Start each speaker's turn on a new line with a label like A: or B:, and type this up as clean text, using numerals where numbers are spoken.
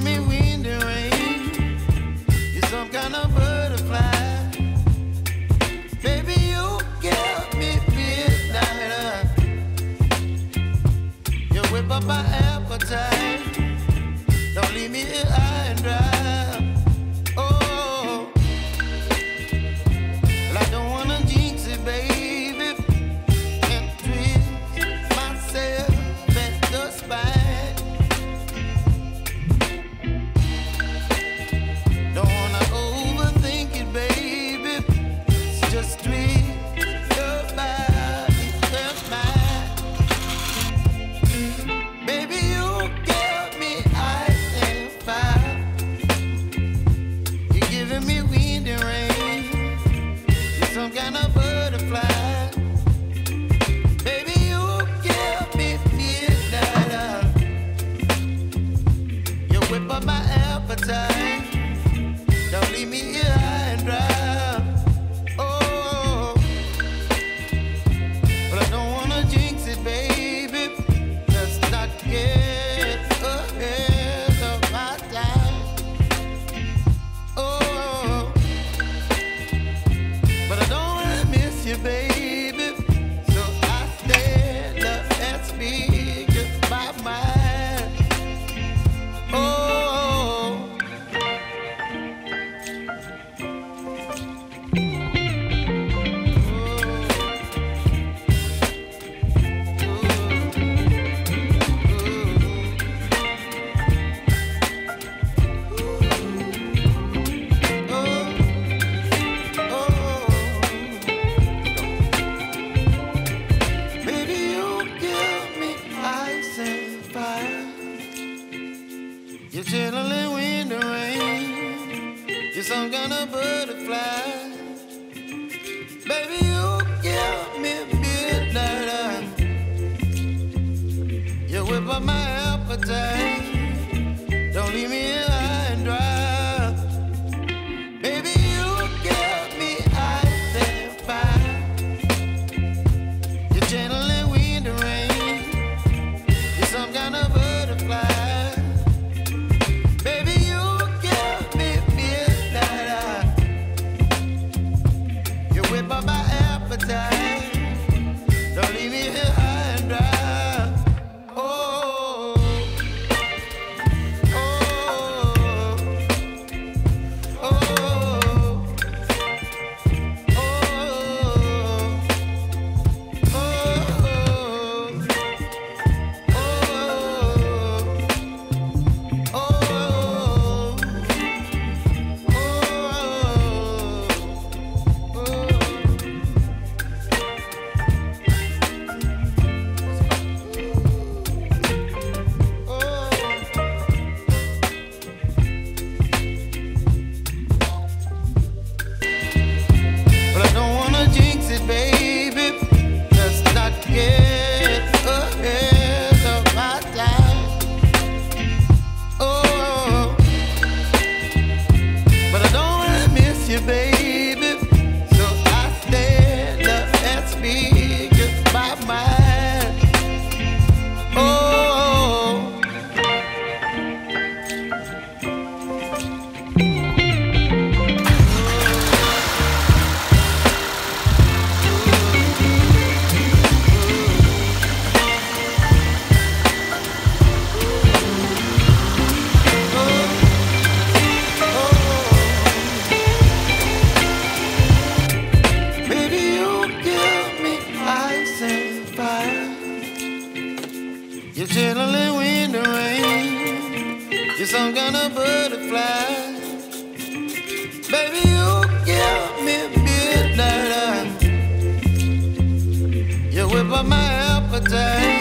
A: giving me wind and rain. You're some kind of butterfly. Baby, you give me midnight. You whip up my appetite. Don't leave me here high and dry. Oh, well, I don't wanna jinx it, baby, and twist myself at the spine. Don't wanna overthink it, baby. It's just twist your body and mine. Baby, you give me ice and fire. You're giving me wind and rain. You're some kind of butterfly. Baby, you give me midnight. You whip up my appetite. Don't leave me here high and dry. Oh, but I don't wanna jinx it, baby. Let's not get ahead of my time. Oh, but I don't wanna miss you, baby. So I stand up and speak just my mind. Oh. Baby, you give me ice and fire. You're channeling wind and rain. You're some kind of butterfly. Baby, you give me midnight. You whip up my appetite. Don't leave me here high and dry. Baby, you give me ice and fire. You're channeling wind and rain. You're some kind of butterfly. Baby, you give me midnight. You whip up my appetite. Don't leave me here high and dry. Oh, oh, oh, oh, but I don't wanna jinx it, baby. Let's not get ahead of my time. Oh, but I don't wanna miss you, baby. So I stand up and speak just my mind. Oh. Baby, you give me ice and fire. You're channeling wind and rain. You're some kind of butterfly. Baby, you give me midnight. You whip up my appetite.